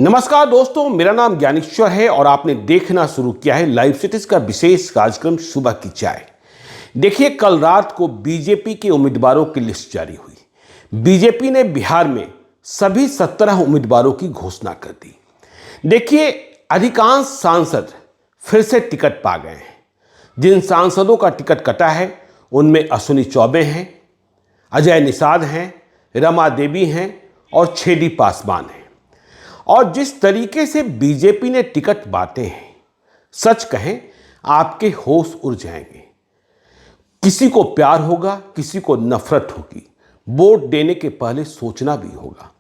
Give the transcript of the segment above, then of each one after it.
नमस्कार दोस्तों, मेरा नाम ज्ञानेश्वर है और आपने देखना शुरू किया है लाइव सिटीज का विशेष कार्यक्रम सुबह की चाय। देखिए, कल रात को बीजेपी के उम्मीदवारों की लिस्ट जारी हुई। बीजेपी ने बिहार में सभी 17 उम्मीदवारों की घोषणा कर दी। देखिए, अधिकांश सांसद फिर से टिकट पा गए हैं। जिन सांसदों का टिकट कटा है उनमें अश्विनी चौबे हैं, अजय निषाद हैं, रमा देवी हैं और छेदी पासवान हैं। और जिस तरीके से बीजेपी ने टिकट बांटे हैं, सच कहें आपके होश उड़ जाएंगे। किसी को प्यार होगा, किसी को नफरत होगी। वोट देने के पहले सोचना भी होगा।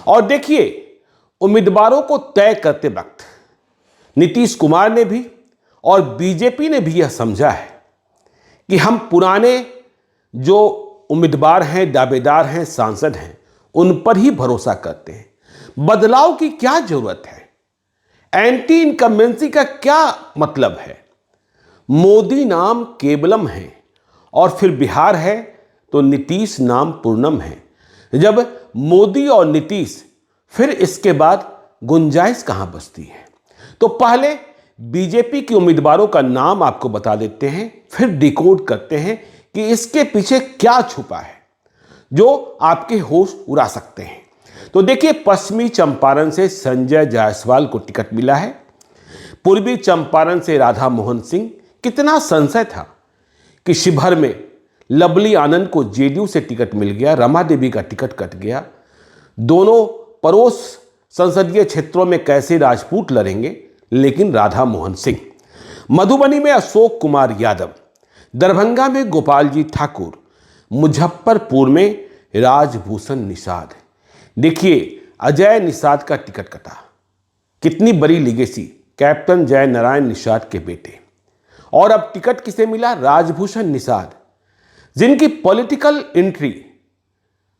और देखिए, उम्मीदवारों को तय करते वक्त नीतीश कुमार ने भी और बीजेपी ने भी यह समझा है कि हम पुराने जो उम्मीदवार हैं, दावेदार हैं, सांसद हैं, उन पर ही भरोसा करते हैं। बदलाव की क्या जरूरत है? एंटी इनकम्बेंसी का क्या मतलब है? मोदी नाम केवलम है और फिर बिहार है तो नीतीश नाम पूर्णम है। जब मोदी और नीतीश, फिर इसके बाद गुंजाइश कहां बचती है? तो पहले बीजेपी के उम्मीदवारों का नाम आपको बता देते हैं, फिर डिकोड करते हैं कि इसके पीछे क्या छुपा है जो आपके होश उड़ा सकते हैं। तो देखिए, पश्चिमी चंपारण से संजय जायसवाल को टिकट मिला है। पूर्वी चंपारण से राधा मोहन सिंह। कितना संशय था कि शिवहर में लवली आनंद को जेडीयू से टिकट मिल गया, रमा देवी का टिकट कट गया। दोनों पड़ोस संसदीय क्षेत्रों में कैसे राजपूत लड़ेंगे, लेकिन राधा मोहन सिंह। मधुबनी में अशोक कुमार यादव, दरभंगा में गोपाल जी ठाकुर, मुजफ्फरपुर में राजभूषण निषाद। देखिए, अजय निषाद का टिकट कटा। कितनी बड़ी लीगेसी, कैप्टन जय नारायण निषाद के बेटे। और अब टिकट किसे मिला? राजभूषण निषाद, जिनकी पॉलिटिकल एंट्री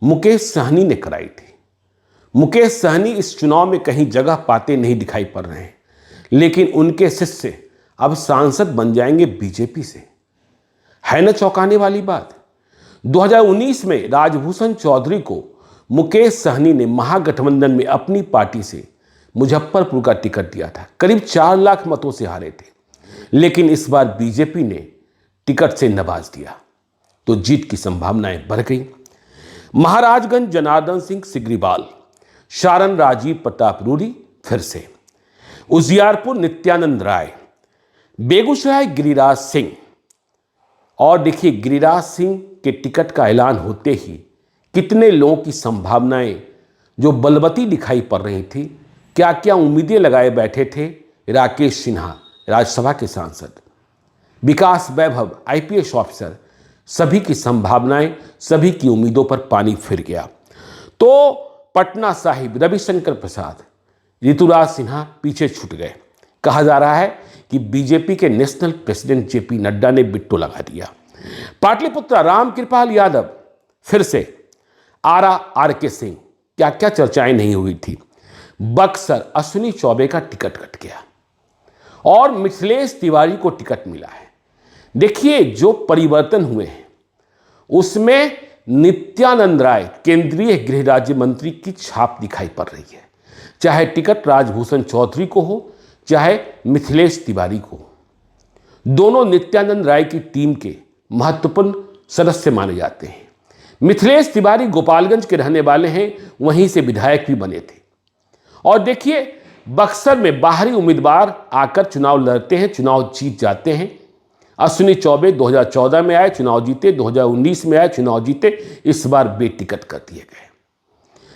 मुकेश सहनी ने कराई थी। मुकेश सहनी इस चुनाव में कहीं जगह पाते नहीं दिखाई पड़ रहे हैं, लेकिन उनके शिष्य अब सांसद बन जाएंगे बीजेपी से। है ना चौंकाने वाली बात? 2019 में राजभूषण चौधरी को मुकेश सहनी ने महागठबंधन में अपनी पार्टी से मुजफ्फरपुर का टिकट दिया था। करीब 4 लाख मतों से हारे थे, लेकिन इस बार बीजेपी ने टिकट से नवाज दिया तो जीत की संभावनाएं बढ़ गई। महाराजगंज जनार्दन सिंह सिग्रीवाल, सारण राजीव प्रताप रूडी फिर से, उजियारपुर नित्यानंद राय, बेगूसराय गिरिराज सिंह। और देखिए, गिरिराज सिंह के टिकट का ऐलान होते ही कितने लोगों की संभावनाएं जो बलवती दिखाई पड़ रही थी, क्या क्या उम्मीदें लगाए बैठे थे। राकेश सिन्हा राज्यसभा के सांसद, विकास वैभव आईपीएस ऑफिसर, सभी की संभावनाएं, सभी की उम्मीदों पर पानी फिर गया। तो पटना साहिब रविशंकर प्रसाद, ऋतुराज सिन्हा पीछे छूट गए। कहा जा रहा है कि बीजेपी के नेशनल प्रेसिडेंट जेपी नड्डा ने बिट्टो लगा दिया। पाटलिपुत्र रामकृपाल यादव फिर से, आरा आरके सिंह, क्या क्या चर्चाएं नहीं हुई थी। बक्सर अश्विनी चौबे का टिकट कट गया और मिथिलेश तिवारी को टिकट मिला है। देखिए, जो परिवर्तन हुए हैं उसमें नित्यानंद राय, केंद्रीय गृह राज्य मंत्री की छाप दिखाई पड़ रही है। चाहे टिकट राजभूषण चौधरी को हो, चाहे मिथिलेश तिवारी को हो, दोनों नित्यानंद राय की टीम के महत्वपूर्ण सदस्य माने जाते हैं। मिथिलेश तिवारी गोपालगंज के रहने वाले हैं, वहीं से विधायक भी बने थे। और देखिए, बक्सर में बाहरी उम्मीदवार आकर चुनाव लड़ते हैं, चुनाव जीत जाते हैं। अश्विनी चौबे 2014 में आए, चुनाव जीते, 2019 में आए, चुनाव जीते, इस बार बेटिकट कर दिए गए।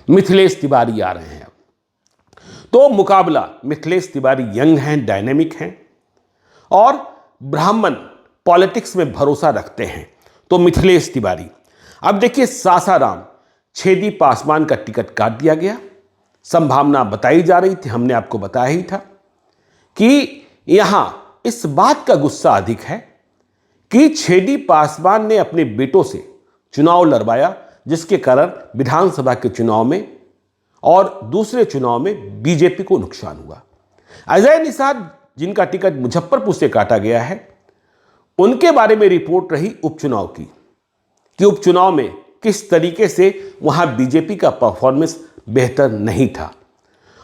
मिथिलेश तिवारी आ रहे हैं अब। तो मुकाबला, मिथिलेश तिवारी यंग हैं, डायनेमिक हैं और ब्राह्मण पॉलिटिक्स में भरोसा रखते हैं, तो मिथिलेश तिवारी। अब देखिए, सासाराम छेदी पासवान का टिकट काट दिया गया। संभावना बताई जा रही थी, हमने आपको बताया ही था कि यहां इस बात का गुस्सा अधिक है कि छेदी पासवान ने अपने बेटों से चुनाव लड़वाया, जिसके कारण विधानसभा के चुनाव में और दूसरे चुनाव में बीजेपी को नुकसान हुआ। अजय निषाद, जिनका टिकट मुजफ्फरपुर से काटा गया है, उनके बारे में रिपोर्ट रही उपचुनाव की कि उपचुनाव में किस तरीके से वहां बीजेपी का परफॉर्मेंस बेहतर नहीं था।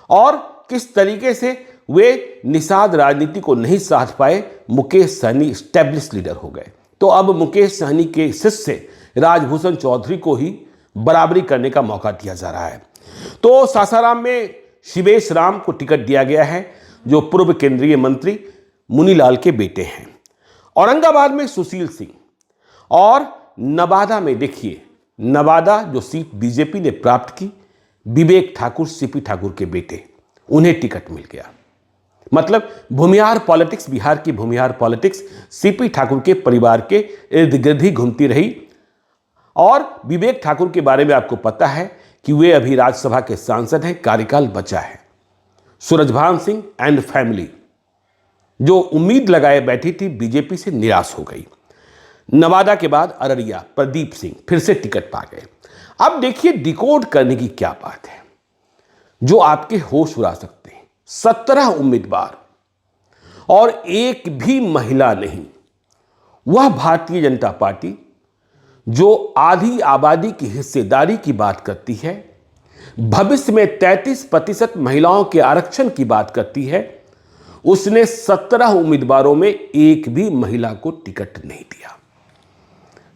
और किस तरीके से वे निषाद राजनीति को नहीं साध पाए, मुकेश सहनी स्टैब्लिश लीडर हो गए। तो अब मुकेश सहनी के शिष्य राजभूषण चौधरी को ही बराबरी करने का मौका दिया जा रहा है। तो सासाराम में शिवेश राम को टिकट दिया गया है, जो पूर्व केंद्रीय मंत्री मुनीलाल के बेटे हैं। औरंगाबाद में सुशील सिंह, और नवादा में देखिए, नवादा जो सीट बीजेपी ने प्राप्त की, विवेक ठाकुर सीपी ठाकुर के बेटे, उन्हें टिकट मिल गया। मतलब भूमिहार पॉलिटिक्स, बिहार की भूमिहार पॉलिटिक्स सीपी ठाकुर के परिवार के इर्द गिर्द ही घूमती रही। और विवेक ठाकुर के बारे में आपको पता है कि वे अभी राज्यसभा के सांसद हैं, कार्यकाल बचा है। सूरजभान सिंह एंड फैमिली जो उम्मीद लगाए बैठी थी, बीजेपी से निराश हो गई। नवादा के बाद अररिया, प्रदीप सिंह फिर से टिकट पा गए। अब देखिए डिकोड करने की क्या बात है जो आपके होश उड़ा सकते हैं। 17 उम्मीदवार और एक भी महिला नहीं। वह भारतीय जनता पार्टी जो आधी आबादी की हिस्सेदारी की बात करती है, भविष्य में 33% महिलाओं के आरक्षण की बात करती है, उसने 17 उम्मीदवारों में एक भी महिला को टिकट नहीं दिया।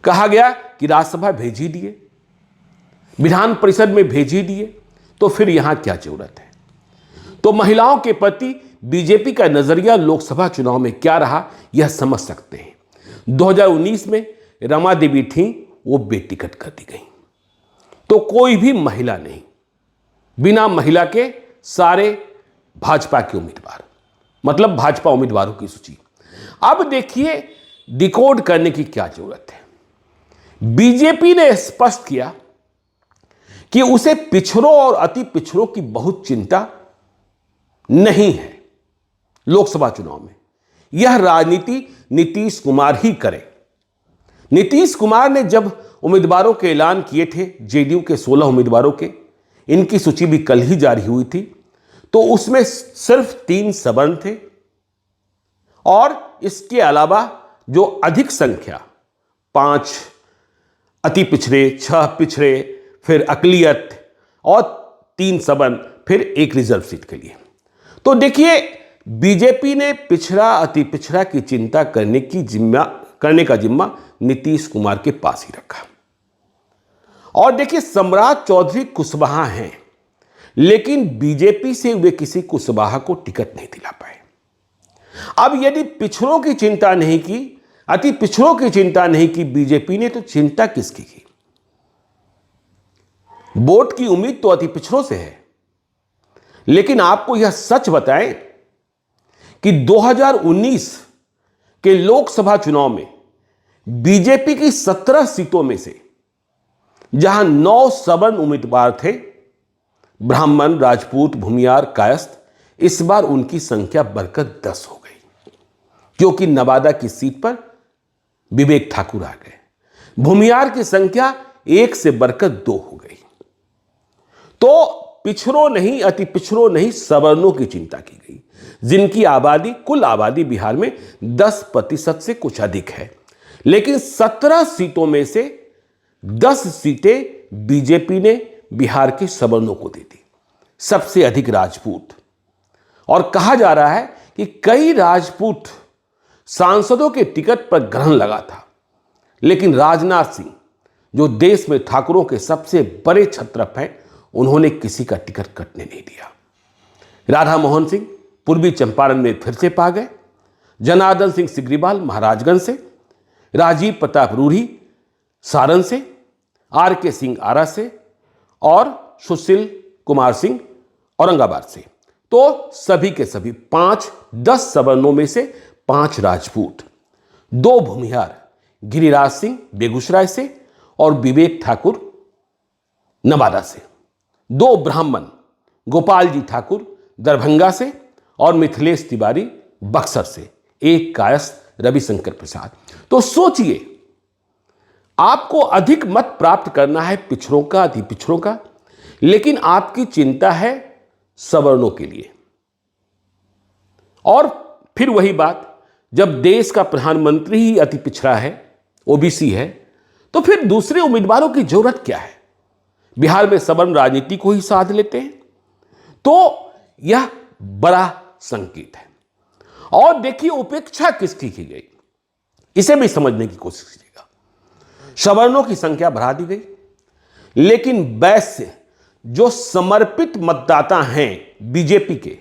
कहा गया कि राज्यसभा भेज ही दिए, विधान परिषद में भेज ही दिए, तो फिर यहां क्या जरूरत है। तो महिलाओं के प्रति बीजेपी का नजरिया लोकसभा चुनाव में क्या रहा, यह समझ सकते हैं। 2019 में रमा देवी थी, वो बेटिकट कर दी गई। तो कोई भी महिला नहीं, बिना महिला के सारे भाजपा के उम्मीदवार, मतलब भाजपा उम्मीदवारों की सूची। अब देखिए डिकोड करने की क्या जरूरत है। बीजेपी ने स्पष्ट किया कि उसे पिछड़ों और अति पिछड़ों की बहुत चिंता नहीं है लोकसभा चुनाव में। यह राजनीति नीतीश कुमार ही करे। नीतीश कुमार ने जब उम्मीदवारों के ऐलान किए थे, जेडीयू के 16 उम्मीदवारों के, इनकी सूची भी कल ही जारी हुई थी, तो उसमें सिर्फ 3 सवर्ण थे और इसके अलावा जो अधिक संख्या 5 अति पिछड़े, 6 पिछड़े, फिर अकलियत और 3 सवर्ण, फिर 1 रिजर्व सीट के लिए। तो देखिए बीजेपी ने पिछड़ा अति पिछड़ा की चिंता करने का जिम्मा नीतीश कुमार के पास ही रखा। और देखिए सम्राट चौधरी कुशवाहा हैं, लेकिन बीजेपी से वे किसी कुशवाहा को टिकट नहीं दिला पाए। अब यदि पिछड़ों की चिंता नहीं की, अति पिछड़ों की चिंता नहीं की बीजेपी ने, तो चिंता किसकी की? वोट की उम्मीद तो अति पिछड़ों से है। लेकिन आपको यह सच बताएं कि 2019 के लोकसभा चुनाव में बीजेपी की 17 सीटों में से जहां 9 सवर्ण उम्मीदवार थे, ब्राह्मण, राजपूत, भूमिहार, कायस्थ, इस बार उनकी संख्या बढ़कर 10 हो गई, क्योंकि नवादा की सीट पर विवेक ठाकुर आ गए। भूमिहार की संख्या 1 से बढ़कर 2 हो गई। तो पिछड़ों नहीं, अति पिछड़ों नहीं, सवर्णों की चिंता की गई, जिनकी आबादी, कुल आबादी बिहार में 10% से कुछ अधिक है। लेकिन 17 सीटों में से 10 सीटें बीजेपी ने बिहार के सवर्णों को दे दी, सबसे अधिक राजपूत। और कहा जा रहा है कि कई राजपूत सांसदों के टिकट पर ग्रहण लगा था, लेकिन राजनाथ सिंह जो देश में ठाकुरों के सबसे बड़े क्षत्रप हैं, उन्होंने किसी का टिकट कटने नहीं दिया। राधा मोहन सिंह पूर्वी चंपारण में फिर से पा गए, जनार्दन सिंह सिग्रीवाल महाराजगंज से, राजीव प्रताप रूढ़ी सारण से, आर.के. सिंह आरा से और सुशील कुमार सिंह औरंगाबाद से। तो सभी के सभी 10 सवर्णों में से 5 राजपूत, 2 भूमिहार, गिरिराज सिंह बेगूसराय से और विवेक ठाकुर नवादा से, 2 ब्राह्मण, गोपाल जी ठाकुर दरभंगा से और मिथिलेश तिवारी बक्सर से, 1 कायस्थ रविशंकर प्रसाद। तो सोचिए, आपको अधिक मत प्राप्त करना है पिछड़ों का, अति पिछड़ों का, लेकिन आपकी चिंता है सवर्णों के लिए। और फिर वही बात, जब देश का प्रधानमंत्री ही अति पिछड़ा है, ओबीसी है, तो फिर दूसरे उम्मीदवारों की जरूरत क्या है? बिहार में सवर्ण राजनीति को ही साध लेते हैं। तो यह बड़ा संकेत है। और देखिए उपेक्षा किसकी की गई, इसे भी समझने की कोशिश कीजिएगा। सवर्णों की संख्या बढ़ा दी गई, लेकिन वैश्य जो समर्पित मतदाता हैं बीजेपी के,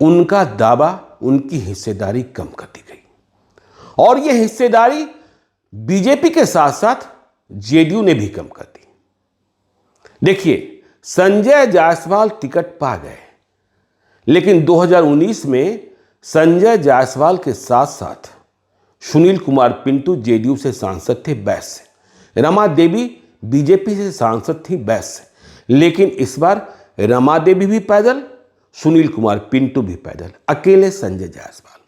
उनका दावा, उनकी हिस्सेदारी कम कर दी गई। और यह हिस्सेदारी बीजेपी के साथ साथ जेडीयू ने भी कम कर दी। देखिए संजय जायसवाल टिकट पा गए, लेकिन 2019 में संजय जायसवाल के साथ साथ सुनील कुमार पिंटू जेडीयू से सांसद थे वैश्य, रमा देवी बीजेपी से सांसद थी वैश्य, लेकिन इस बार रमा देवी भी पैदल, सुनील कुमार पिंटू भी पैदल, अकेले संजय जायसवाल।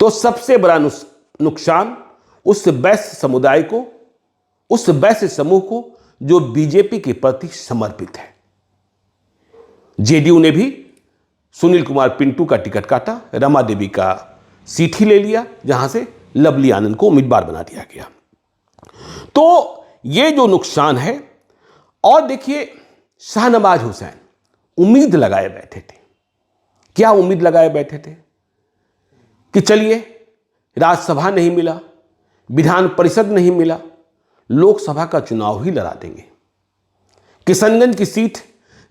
तो सबसे बड़ा नुकसान उस वैश्य समुदाय को, उस वैश्य समूह को जो बीजेपी के प्रति समर्पित है। जेडीयू ने भी सुनील कुमार पिंटू का टिकट काटा, रमा देवी का सीट ही ले लिया, जहां से लवली आनंद को उम्मीदवार बना दिया गया। तो ये जो नुकसान है। और देखिए शाहनवाज हुसैन उम्मीद लगाए बैठे थे, क्या उम्मीद लगाए बैठे थे कि चलिए राज्यसभा नहीं मिला, विधान परिषद नहीं मिला, लोकसभा का चुनाव ही लड़ा देंगे। किशनगंज की सीट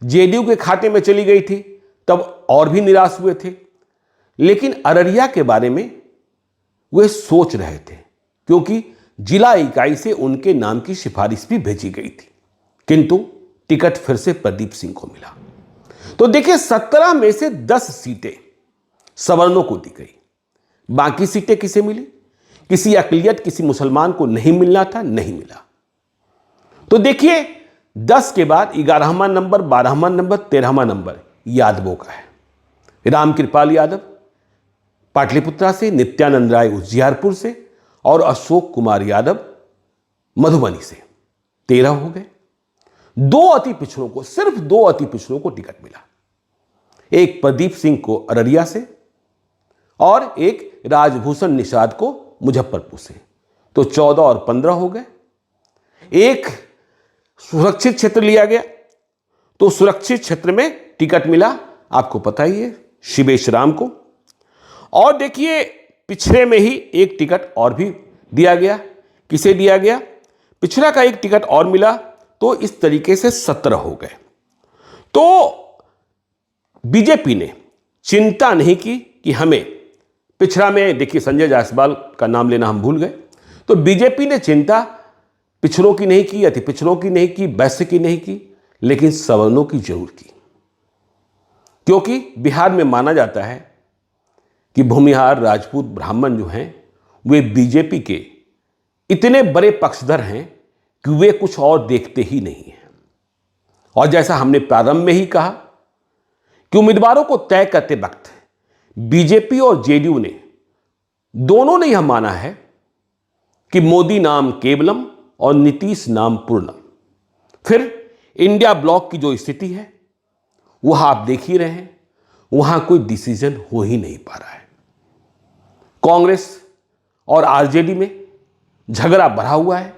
जेडीयू के खाते में चली गई थी, तब और भी निराश हुए थे। लेकिन अररिया के बारे में वे सोच रहे थे, क्योंकि जिला इकाई से उनके नाम की सिफारिश भी भेजी गई थी, किंतु टिकट फिर से प्रदीप सिंह को मिला। तो देखिए 17 में से 10 सीटें सवर्णों को दी गई, बाकी सीटें किसे मिली? किसी अकलियत, किसी मुसलमान को नहीं मिलना था, नहीं मिला। तो देखिए 10 के बाद 11वां नंबर, 12वां नंबर, 13वां नंबर यादवों का है। रामकृपाल यादव पाटलिपुत्रा से, नित्यानंद राय उजियारपुर से और अशोक कुमार यादव मधुबनी से। 13 हो गए। 2 अति पिछड़ों को, सिर्फ 2 अति पिछड़ों को टिकट मिला, एक प्रदीप सिंह को अररिया से और एक राजभूषण निषाद को मुजफ्फरपुर से। तो 14 और 15 हो गए। एक सुरक्षित क्षेत्र लिया गया, तो सुरक्षित क्षेत्र में टिकट मिला, आपको पता ही है, शिवेश राम को। और देखिए पिछड़े में ही एक टिकट और भी दिया गया। किसे दिया गया? पिछड़ा का एक टिकट और मिला, तो इस तरीके से 17 हो गए। तो बीजेपी ने चिंता नहीं की कि हमें पिछड़ा में, देखिए संजय जायसवाल का नाम लेना हम भूल गए, तो बीजेपी ने चिंता पिछड़ों की नहीं की, अति पिछड़ों की नहीं की, वैश्य की नहीं की, लेकिन सवर्णों की जरूर की। क्योंकि बिहार में माना जाता है कि भूमिहार, राजपूत, ब्राह्मण जो हैं वे बीजेपी के इतने बड़े पक्षधर हैं कि वे कुछ और देखते ही नहीं हैं। और जैसा हमने प्रारंभ में ही कहा कि उम्मीदवारों को तय करते वक्त बीजेपी और जेडीयू ने दोनों ने यह माना है कि मोदी नाम केवलम और नीतीश नाम पूर्णम। फिर इंडिया ब्लॉक की जो स्थिति है वह आप देख ही रहे हैं, वहां कोई डिसीजन हो ही नहीं पा रहा है। कांग्रेस और आरजेडी में झगड़ा बढ़ा हुआ है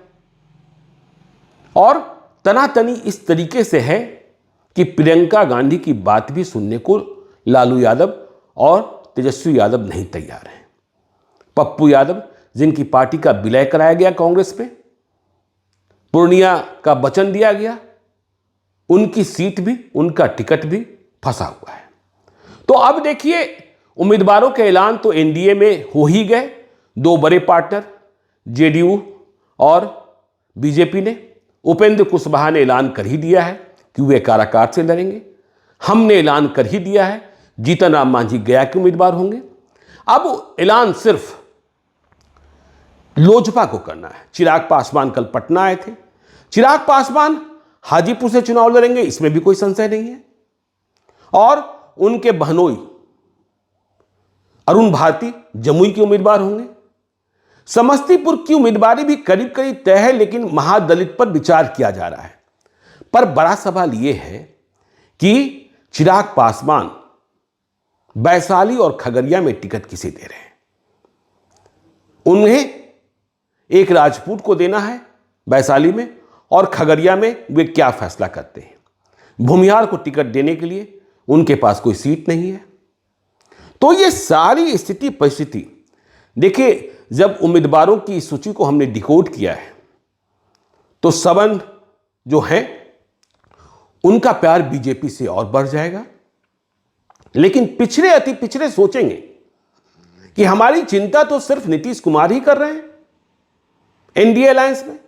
और तनातनी इस तरीके से है कि प्रियंका गांधी की बात भी सुनने को लालू यादव और तेजस्वी यादव नहीं तैयार हैं। पप्पू यादव, जिनकी पार्टी का विलय कराया गया कांग्रेस में, पूर्णिया का वचन दिया गया, उनकी सीट भी, उनका टिकट भी फंसा हुआ है। तो अब देखिए उम्मीदवारों के ऐलान तो एनडीए में हो ही गए। 2 बड़े पार्टनर जेडीयू और बीजेपी ने, उपेंद्र कुशवाहा ने ऐलान कर ही दिया है कि वे काराकाट से लड़ेंगे। हमने ऐलान कर ही दिया है जीतन राम मांझी गया के उम्मीदवार होंगे। अब ऐलान सिर्फ लोजपा को करना है। चिराग पासवान कल पटना आए थे। चिराग पासवान हाजीपुर से चुनाव लड़ेंगे, इसमें भी कोई संशय नहीं है। और उनके बहनोई अरुण भारती जमुई के उम्मीदवार होंगे। समस्तीपुर की उम्मीदवारी भी करीब करीब तय है, लेकिन महादलित पर विचार किया जा रहा है। पर बड़ा सवाल यह है कि चिराग पासवान वैशाली और खगड़िया में टिकट किसे दे रहे हैं। उन्हें एक राजपूत को देना है वैशाली में, और खगड़िया में वे क्या फैसला करते हैं। भूमिहार को टिकट देने के लिए उनके पास कोई सीट नहीं है। तो ये सारी स्थिति परिस्थिति देखिए, जब उम्मीदवारों की सूची को हमने डिकोड किया है तो सबन जो है उनका प्यार बीजेपी से और बढ़ जाएगा। लेकिन पिछड़े अति पिछड़े सोचेंगे कि हमारी चिंता तो सिर्फ नीतीश कुमार ही कर रहे हैं एनडीए अलायंस में,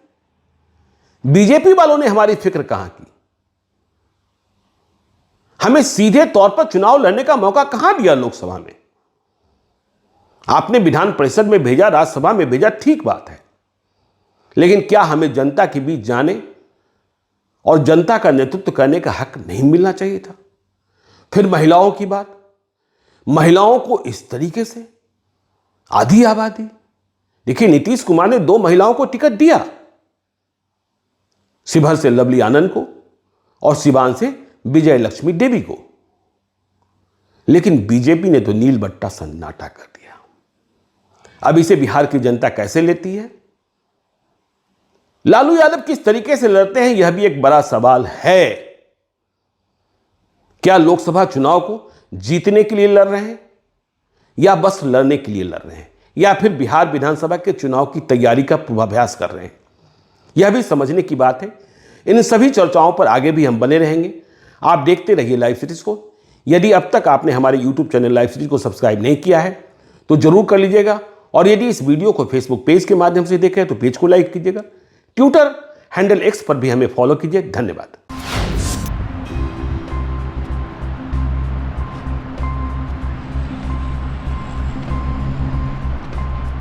बीजेपी वालों ने हमारी फिक्र कहां की, हमें सीधे तौर पर चुनाव लड़ने का मौका कहां दिया लोकसभा में। आपने विधान परिषद में भेजा, राज्यसभा में भेजा, ठीक बात है, लेकिन क्या हमें जनता के बीच जाने और जनता का नेतृत्व करने का हक नहीं मिलना चाहिए था? फिर महिलाओं की बात, महिलाओं को इस तरीके से आधी आबादी, देखिए नीतीश कुमार ने 2 महिलाओं को टिकट दिया, शिवहर से लवली आनंद को और सिवान से विजय लक्ष्मी देवी को, लेकिन बीजेपी ने तो नील बट्टा सन्नाटा कर दिया। अब इसे बिहार की जनता कैसे लेती है? लालू यादव किस तरीके से लड़ते हैं, यह भी एक बड़ा सवाल है। क्या लोकसभा चुनाव को जीतने के लिए लड़ रहे हैं या बस लड़ने के लिए लड़ रहे हैं, या फिर बिहार विधानसभा के चुनाव की तैयारी का पूर्वाभ्यास कर रहे हैं, यह भी समझने की बात है। इन सभी चर्चाओं पर आगे भी हम बने रहेंगे। आप देखते रहिए लाइव सिटीज को। यदि अब तक आपने हमारे यूट्यूब चैनल लाइव सिटीज को सब्सक्राइब नहीं किया है तो जरूर कर लीजिएगा, और यदि इस वीडियो को फेसबुक पेज के माध्यम से देखें तो पेज को लाइक कीजिएगा। ट्विटर हैंडल एक्स पर भी हमें फॉलो कीजिए। धन्यवाद।